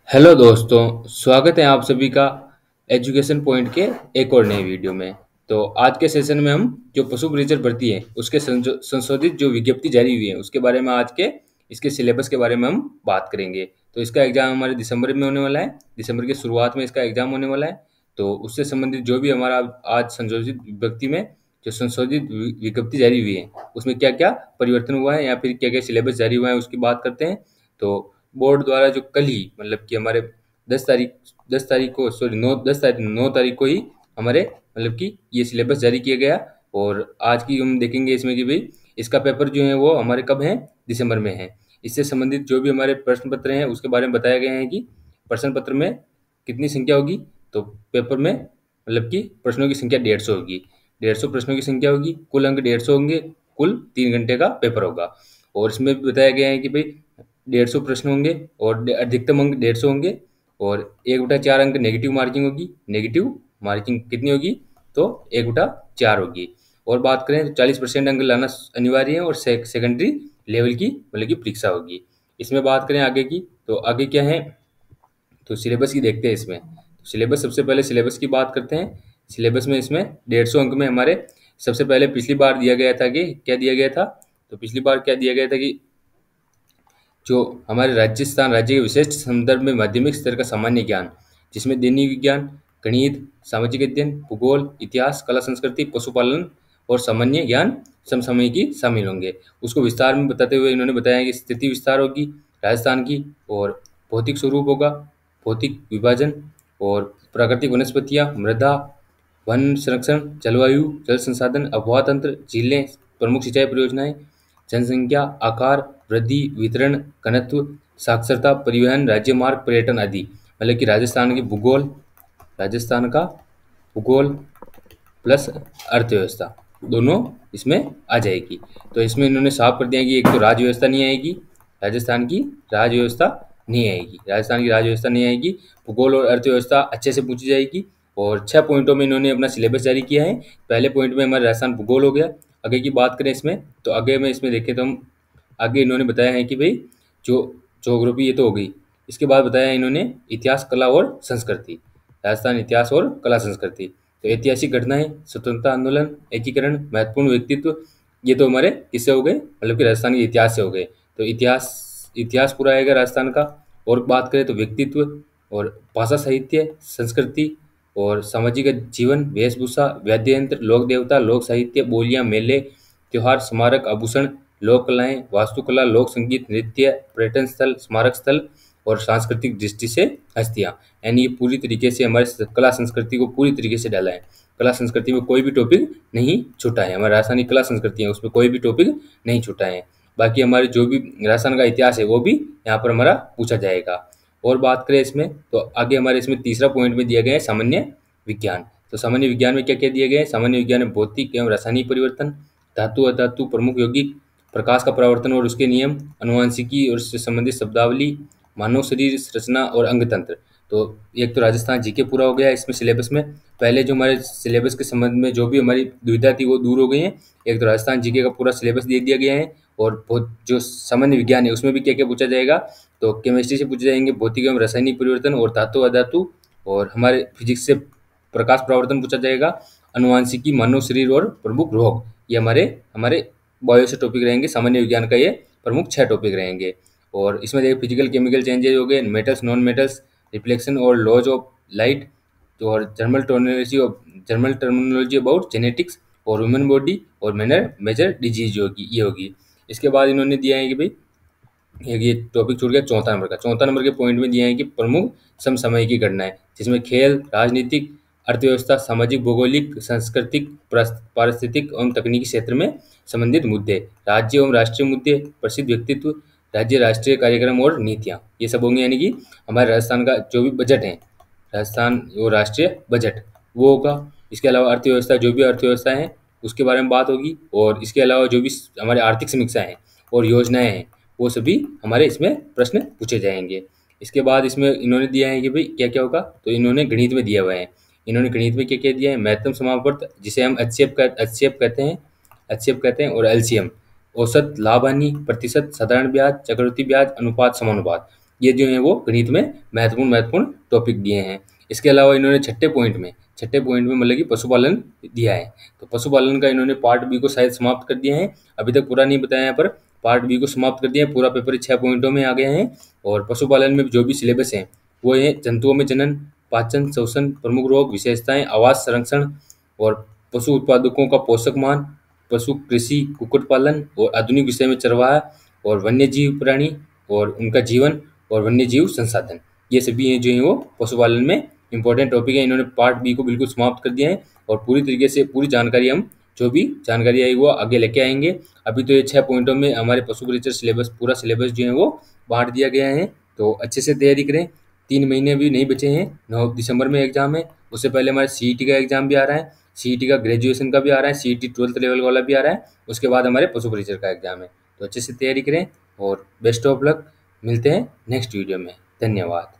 Hello दोस्तों, स्वागत है आप सभी का एजुकेशन पॉइंट के एक और नए वीडियो में। तो आज के सेशन में हम जो पशु परिचर भर्ती है उसके संशोधित जो विज्ञप्ति जारी हुई है उसके बारे में आज के इसके सिलेबस के बारे में हम बात करेंगे। तो इसका एग्जाम हमारे दिसंबर में होने वाला है, दिसंबर की शुरुआत में इसका एग्जाम होने वाला है। तो उससे संबंधित जो भी हमारा आज संशोधित विज्ञप्ति में जो संशोधित विज्ञप्ति जारी हुई है उसमें क्या क्या परिवर्तन हुआ है या फिर क्या क्या सिलेबस जारी हुआ है उसकी बात करते हैं। तो बोर्ड द्वारा जो कल ही मतलब कि हमारे 10 तारीख को सॉरी 9 तारीख को ही हमारे मतलब कि ये सिलेबस जारी किया गया। और आज की हम देखेंगे इसमें कि भाई इसका पेपर जो है वो हमारे कब है, दिसंबर में है। इससे संबंधित जो भी हमारे प्रश्न पत्र हैं उसके बारे में बताया गया है कि प्रश्न पत्र में कितनी संख्या होगी। तो पेपर में मतलब कि प्रश्नों की संख्या 150 होगी, 150 प्रश्नों की संख्या होगी, कुल अंक 150 होंगे, कुल 3 घंटे का पेपर होगा। और इसमें भी बताया गया है कि भाई 150 प्रश्न होंगे और अधिकतम अंक 150 होंगे और 1/4 अंक नेगेटिव मार्किंग होगी। नेगेटिव मार्किंग कितनी होगी? तो 1/4 होगी। और बात करें तो 40% अंक लाना अनिवार्य है और सेकेंडरी लेवल की मतलब की परीक्षा होगी। इसमें बात करें आगे की, तो आगे क्या है, तो सिलेबस की देखते हैं। इसमें तो सिलेबस सबसे पहले सिलेबस की बात करते हैं। सिलेबस में इसमें 150 अंक में हमारे सबसे पहले पिछली बार दिया गया था कि क्या दिया गया था, तो पिछली बार क्या दिया गया था कि जो हमारे राजस्थान राज्य के विशिष्ट संदर्भ में माध्यमिक स्तर का सामान्य ज्ञान, जिसमें दैनिक विज्ञान, गणित, सामाजिक अध्ययन, भूगोल, इतिहास, कला संस्कृति, पशुपालन और सामान्य ज्ञान समसामयिकी शामिल होंगे। उसको विस्तार में बताते हुए इन्होंने बताया कि स्थिति विस्तार होगी राजस्थान की, और भौतिक स्वरूप होगा, भौतिक विभाजन और प्राकृतिक वनस्पतियाँ, मृदा, वन संरक्षण, जलवायु, जल संसाधन, आबोहवा तंत्र, झीलें, प्रमुख सिंचाई परियोजनाएं, जनसंख्या, आकार, वृद्धि, वितरण, घनत्व, साक्षरता, परिवहन, राज्य मार्ग, पर्यटन आदि। मतलब कि राजस्थान का भूगोल प्लस अर्थव्यवस्था दोनों इसमें आ जाएगी। तो इसमें इन्होंने साफ कर दिया कि एक तो राज्य व्यवस्था नहीं आएगी, राजस्थान की राज्य व्यवस्था नहीं आएगी, राजस्थान की राज्य व्यवस्था नहीं आएगी। भूगोल और अर्थव्यवस्था अच्छे से पूछी जाएगी। और 6 पॉइंटों में इन्होंने अपना सिलेबस जारी किया है। पहले पॉइंट में हमारा राजस्थान भूगोल हो गया। आगे की बात करें इसमें, तो आगे में इसमें देखें तो हम आगे इन्होंने बताया है कि भाई जो ज्योग्राफी ये तो हो गई, इसके बाद बताया है इन्होंने इतिहास, कला और संस्कृति, राजस्थान इतिहास और कला संस्कृति। तो ऐतिहासिक घटनाएं, स्वतंत्रता आंदोलन, एकीकरण, महत्वपूर्ण व्यक्तित्व, ये तो हमारे किससे हो गए, मतलब कि राजस्थान के इतिहास से हो गए। तो इतिहास इतिहास पूरा आएगा राजस्थान का। और बात करें तो व्यक्तित्व और भाषा, साहित्य, संस्कृति और सामाजिक जीवन, वेशभूषा, वाद्य यंत्र, लोक देवता, लोक साहित्य, बोलियां, मेले, त्योहार, स्मारक, आभूषण, लोक कलाएं, वास्तुकला, लोक संगीत, नृत्य, पर्यटन स्थल, स्मारक स्थल और सांस्कृतिक दृष्टि से हस्तियां। यानी ये पूरी तरीके से हमारे कला संस्कृति को पूरी तरीके से डाला है। कला संस्कृति में कोई भी टॉपिक नहीं छूटा है। हमारी राजस्थानी कला संस्कृति है उसमें कोई भी टॉपिक नहीं छूटा है। बाकी हमारे जो भी राजस्थान का इतिहास है वो भी यहाँ पर हमारा पूछा जाएगा। और बात करें इसमें, तो आगे हमारे इसमें तीसरा पॉइंट में दिया गया है सामान्य विज्ञान। तो सामान्य विज्ञान में क्या क्या दिया गया है? सामान्य विज्ञान में भौतिक एवं रासायनिक परिवर्तन, धातु अधातु, प्रमुख यौगिक, प्रकाश का परावर्तन और उसके नियम, अनुवांशिकी और उससे संबंधित शब्दावली, मानव शरीर रचना और अंग तंत्र। तो एक तो राजस्थान जीके पूरा हो गया इसमें सिलेबस में। पहले जो हमारे सिलेबस के संबंध में जो भी हमारी दुविधा थी वो दूर हो गई है। एक तो राजस्थान जीके का पूरा सिलेबस दे दिया गया है। और बहुत जो सामान्य विज्ञान है उसमें भी क्या क्या पूछा जाएगा, तो केमिस्ट्री से पूछे जाएंगे भौतिक एवं रासायनिक परिवर्तन और धातु अधातु, और हमारे फिजिक्स से प्रकाश परावर्तन पूछा जाएगा, अनुवांशिकी, मानव शरीर और प्रमुख रोग, ये हमारे हमारे बायो से टॉपिक रहेंगे। सामान्य विज्ञान का ये प्रमुख 6 टॉपिक रहेंगे। और इसमें देखिए फिजिकल केमिकल चेंजेज हो गए, मेटल्स नॉन मेटल्स, रिफ्लेक्शन और लॉज ऑफ लाइट, तो और जर्मल टर्मिनोलॉजी अबाउट जेनेटिक्स और ह्यूमन बॉडी और मैनर मेजर डिजीज होगी, ये होगी। इसके बाद इन्होंने दिया है कि भाई एक ये टॉपिक छूट गया चौथा नंबर के पॉइंट में दिया है कि प्रमुख समसामयिक घटनाएं, जिसमें खेल, राजनीतिक, अर्थव्यवस्था, सामाजिक, भौगोलिक, सांस्कृतिक, पारिस्थितिक एवं तकनीकी क्षेत्र में संबंधित मुद्दे, राज्य एवं राष्ट्रीय मुद्दे, प्रसिद्ध व्यक्तित्व, राज्य राष्ट्रीय कार्यक्रम और नीतियाँ, ये सब होंगे। यानी कि हमारे राजस्थान का जो भी बजट है, राजस्थान वो राष्ट्रीय बजट वो होगा। इसके अलावा अर्थव्यवस्था, जो भी अर्थव्यवस्था है उसके बारे में बात होगी। और इसके अलावा जो भी हमारे आर्थिक समीक्षा हैं और योजनाएं हैं वो सभी हमारे इसमें प्रश्न पूछे जाएंगे। इसके बाद इसमें इन्होंने दिया है कि भाई क्या क्या होगा, तो इन्होंने गणित में दिया हुआ है। इन्होंने गणित में क्या क्या दिया है? महत्तम समापवर्त, जिसे हम एचसीएफ कहते हैं, और एलसीएम, औसत लाभ हानि, प्रतिशत, साधारण ब्याज, चक्रवृद्धि ब्याज, अनुपात, समानुपात। ये जो है वो गणित में महत्वपूर्ण टॉपिक दिए हैं। इसके अलावा इन्होंने छठे पॉइंट में मतलब कि पशुपालन दिया है। तो पशुपालन का इन्होंने पार्ट बी को शायद समाप्त कर दिया है, अभी तक पूरा नहीं बताया यहाँ पर। पार्ट बी को समाप्त कर दिया है, पूरा पेपर 6 पॉइंटों में आ गया है। और पशुपालन में जो भी सिलेबस है वो है जंतुओं में जनन, पाचन, श्वसन, प्रमुख रोग, विशेषताएं, आवास, संरक्षण और पशु उत्पादकों का पोषक मान, पशु कृषि, कुक्कुट पालन और आधुनिक विषय में चरवाहा और वन्य जीव प्राणी और उनका जीवन और वन्य जीव संसाधन, ये सभी हैं जो है वो पशुपालन में इंपॉर्टेंट टॉपिक है। इन्होंने पार्ट बी को बिल्कुल समाप्त कर दिया है और पूरी तरीके से पूरी जानकारी हम जो भी जानकारी आई वो आगे लेके आएंगे। अभी तो ये 6 पॉइंटों में हमारे पशु परिचर सिलेबस पूरा सिलेबस जो है वो बांट दिया गया है। तो अच्छे से तैयारी करें, 3 महीने भी नहीं बचे हैं, 9 दिसंबर में एग्जाम है। उससे पहले हमारे सीईटी का एग्जाम भी आ रहा है, सीईटी का ग्रेजुएशन का भी आ रहा है, सीईटी 12th लेवल वाला भी आ रहा है। उसके बाद हमारे पशु परिचर का एग्जाम है। तो अच्छे से तैयारी करें और बेस्ट ऑफ लक। मिलते हैं नेक्स्ट वीडियो में। धन्यवाद।